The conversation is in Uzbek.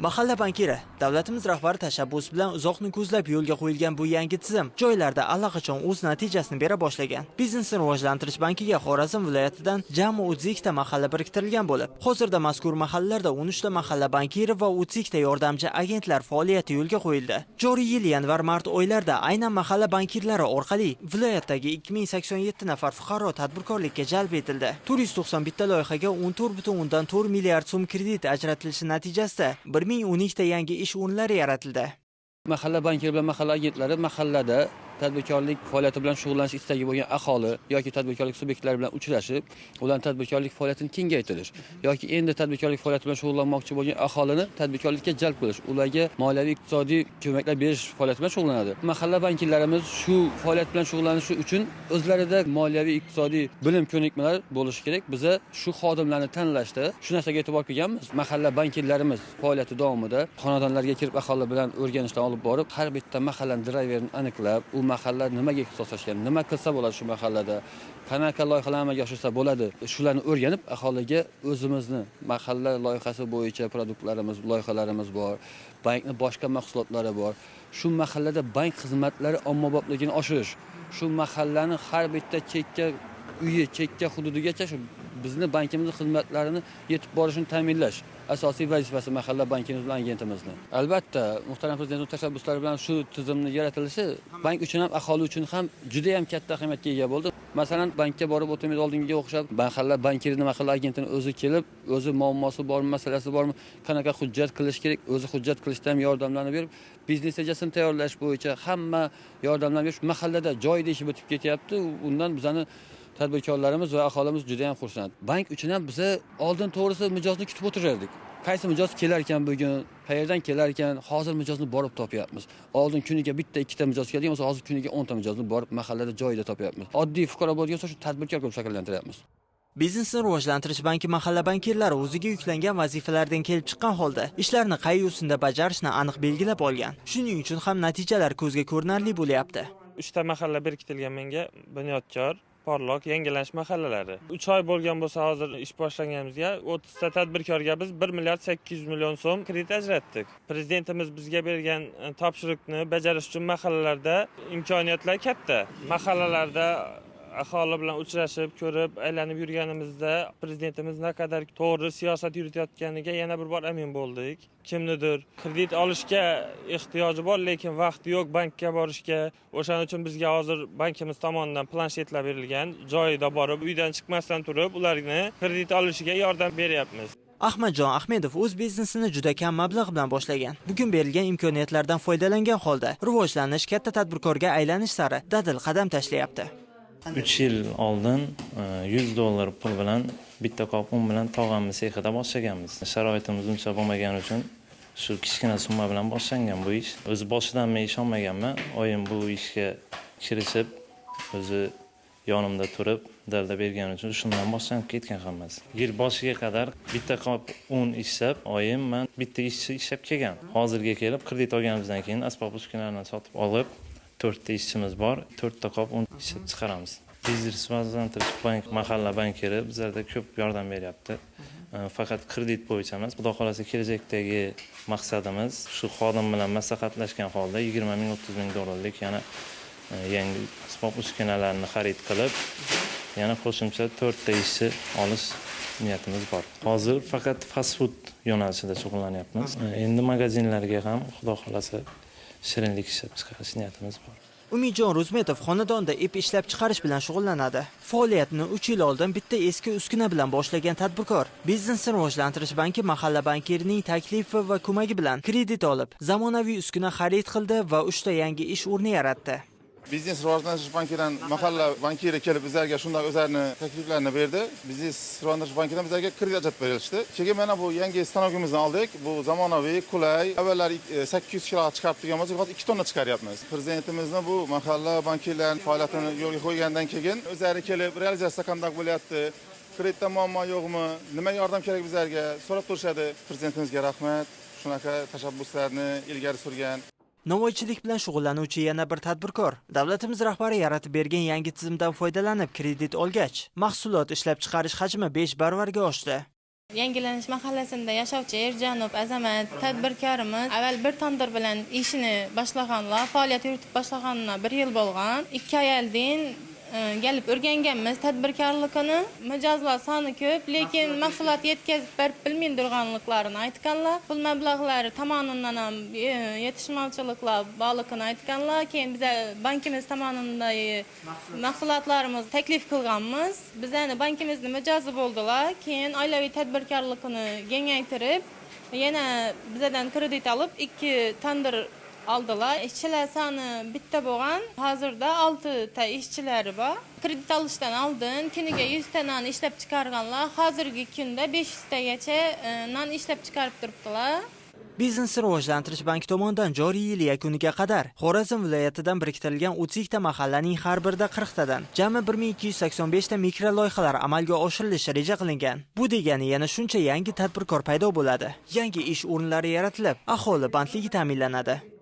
Mahalla bankiri, davlatimiz rahbari tashabbusi bilan uzoqni ko'zlab yo'lga qo'yilgan bu yangi tizim joylarda allaqachon o'z natijasini bera boshlagan. Biznesni rivojlantirish bankiga Xorazm viloyatidan jami 32 ta mahalla biriktirilgan bo'lib, hozirda mazkur mahallalarda 13 ta mahalla bankiri va 32 ta yordamchi agentlar faoliyati yo'lga qo'yildi. Joriy yil yanvar-mart oylarida aynan mahalla bankirlari orqali viloyatdagi 2087 nafar fuqaro tadbirkorlikka jalb etildi. 491 ta loyihaga 14,4 milliard so'm kredit ajratilishi natijasida 1012 ta yangi ish o'rinlari yaratildi. Mahalla bankiri bilan mahalla agentlari mahallada tadbirkorlik faoliyati bilan shug'ullanish istagi bo'lgan aholi yoki tadbirkorlik subyektlari bilan uchrashib, ularning tadbirkorlik faoliyatini kengaytirish yoki endi tadbirkorlik faoliyati bilan shug'ullanmoqchi bo'lgan aholini tadbirkorlikka jalb qilish, ularga moliyaviy iqtisodiy ko'maklar berish faoliyati bilan shug'ullanadi. Mahalla bankirlarimiz shu faoliyat bilan shug'ullanishi uchun o'zlarida moliyaviy iqtisodiy bilim ko'nikmalar bo'lishi kerak. Biza shu xodimlarni tanlashda shu narsaga e'tibor qilganmiz. Mahalla bankirlarimiz faoliyati davomida xonadonlarga kirib aholi bilan o'rganishdan olib borib, har bitta mahallani driverini aniqlab, u mahalla nimaga ixtisoslashgan, nima qilsa bo'ladi shu mahallada, qanaqa loyihalar amalga oshirsa bo'ladi, shularni o'rganib aholiga o'zimizni mahalla loyihasi bo'yicha produktlarimiz, loyihalarimiz bor, bankning boshqa mahsulotlari bor. Shu mahallada bank xizmatlari ommabopligini oshirish, shu mahallani har bitta chekka uyi, chekka hududigacha shu bizni bankimizning xizmatlarini yetib borishini ta'minlash asosiy vazifasi mahalla bankimiz bilan agentimizni. Albatta, muhtaram prezidentning tashabbuslari bilan shu tizimni yaratilishi bank uchun ham, aholi uchun ham juda ham katta ahamiyatga ega bo'ldi. Masalan, bankka borib o'timiz oldingiga o'xshab, mahalla bankirini, mahalla agentini o'zi kelib, o'zi muammosi bormi, masalasi bormi, qanaqa hujjat qilish kerak, o'zi hujjat qilishda ham yordamlarni berib, biznes rejasini tayyorlash bo'yicha hamma yordamlarni berish mahallada joyida ishi bitib ketyapti. Undan bizani tadbirkorlarimiz va aholimiz juda ham xursand. Bank uchun ham biz oldin to'g'risi mijozni kutib o'tirardik. Qaysi mijoz kelar ekan bugun, qayerdan kelar ekan, hozir mijozni borib topyapmiz. Oldin kuniga bitta, ikkita mijoz kelgan bo'lsa, hozir kuniga 10 ta mijozni borib mahallada joyida topyapmiz. Oddiy fuqaro bo'lgan bo'lsa, shu tadbirkor qilib shakllantiryapmiz. Biznesni rivojlantirish banki mahalla bankirlari o'ziga yuklangan vazifalardan kelib chiqqan holda ishlarni qay usulda bajarishni aniq belgilab olgan. Shuning uchun ham natijalar ko'zga ko'rinarli bo'lyapti. 3 ta mahalla biriktirilgan menga Bunyodkor, Porloq, Yangilanish mahallalari. 3 oy bo'lgan bo'lsa, hozir ish boshlaganimizga 30 ta tadbirkorga biz 1 milliard 800 million so'm kredit ajratdik. Prezidentimiz bizga bergan topshiriqni bajarish uchun mahallalarda imkoniyatlar katta. Mahallalarda aholi bilan uchrashib, ko'rib, aylanib yurganimizda prezidentimiz naqadar to'g'ri siyosat yuritayotganiga yana bir bor amin bo'ldik. Kimnidir kredit olishga ehtiyoji bor, lekin vaqti yo'q bankka borishga. O'shaning uchun bizga hozir bankimiz tomonidan planshetlar berilgan, joyida borib, uydan chiqmasdan turib, ularni kredit olishiga yordam beryapmiz. Ahmadjon Ahmedov o'z biznesini juda kam mablag' bilan boshlagan. Bugun berilgan imkoniyatlardan foydalangan holda rivojlanish, katta tadbirkorga aylanish sari dadil qadam tashlayapti. 3 yil oldin $100 pul bilan bitta qop un bilan tog'amiz sexida boshlaganmiz. Sharoitimiz uncha bo'lmagani uchun shu kichkina summa bilan boshlangan bu ish. O'zi boshidan men ishonmaganman. Oyim bu ishga kirishib, o'zi yonimda turib, dalda bergani uchun shundan boshlanib ketgan hammasi. Yil boshiga qadar bitta qop un ishlab, oyim men bitta ishchi ishlab kelgan. Hozirga kelib kredit olganimizdan keyin asbob-uskunalarni sotib olib 4 ta ishchimiz bor, 4 ta qop un ishlab chiqaramiz. Biznes rivojlantirish bank mahalla bankiri bizlarga ko'p yordam beryapti. Faqat kredit bo'yicha emas, xudo xolasa kelajakdagi maqsadimiz shu xodim bilan maslahatlashgan holda 20 ming, 30 ming dollarlik yana yangi asbob-uskunalarni xarid qilib, yana qo'shimcha 4 ta ishchi olish niyatimiz bor. Hozir faqat fast food yo'nalishida shug'ullanyapmiz. Endi magazinlarga ham xudo xolasa shirinlik ishlab chiqarish niyatimiz bor. Umidjon Ro'zmetov xonadonda ip ishlab chiqarish bilan shug'ullanadi. Faoliyatini 3 yil oldin bitta eski uskuna bilan boshlagan tadbirkor Biznesni rivojlantirish banki mahalla bankirining taklifi va ko'magi bilan kredit olib, zamonaviy uskuna xarid qildi va 3 ta yangi ish o'rni yaratdi. Biznes rivojlantirish bankidan mahalla bankiri kelib bizlarga shunday o'zlarining takliflarini berdi. Biznes rivojlantirish bankidan bizlarga kredit ajratib berilishdi. Keyin mana bu yangi stanokimizni oldik. Bu zamonaviy, qulay. Avvallari 800 kilo chiqarib turgan bo'lsak, hozir 2 tonna chiqaryapmiz. Prezidentimizning bu mahalla bankirlarining faoliyatini yo'lga qo'ygandan keyin o'zlari kelib realizatsiya qanday bo'lyapti, kreditda muammo yo'qmi, nima yordam kerak bizlarga so'rab turishadi. Prezidentimizga rahmat. Shunaqa tashabbuslarni ilgari surgan. Novvoychilik bilan shug'ullanuvchi yana bir tadbirkor davlatimiz rahbari yaratib bergan yangi tizimdan foydalanib kredit olgach, mahsulot ishlab chiqarish hajmi 5 baravarga oshdi. Yangilanish mahallasida yashovchi Erjanov Azamat tadbirkorimiz avval bir tandir bilan ishini boshlaganlar, faoliyat yuritib boshlaganlar 1 yil bo'lgan. 2 oy oldin gelip o'rganganmiz tadbirkorligini. Mijozlar soni ko'p, lekin mahsulot yetkazib berib bilmay turganliklarini aytganlar. Pul mablag'lari tomonidan ham yetishmovchiliklar borligini aytganlar. Keyin biz bankimiz tomonidan mahsulotlarimizni taklif qilganmiz. Bizning bankimizning mijozi bo'ldilar. Keyin oilaviy tadbirkorligini kengaytirib, yana bizdan kredit olib 2 tandir aldılar. İşçiler soni bitta bo'lgan. Hozirda 6 ta ishchilari bor. Kredit olishdan oldin kuniga 100 ta non ishlab chiqarganlar. Hozirgi kunda 500 tagacha non ishlab chiqarib turibdilar. Biznesni rivojlantirish banki tomonidan joriy yil yakuniga qadar Xorazm viloyatidan biriktirilgan 30 ta mahallaning har birida 40 tadan jami 1285 ta mikro loyihalar amalga oshirilishi reja qilingan. Bu degani yana shuncha yangi tadbirkor paydo bo'ladi. Yangi ish o'rinlari yaratilib, aholi bandligi ta'minlanadi.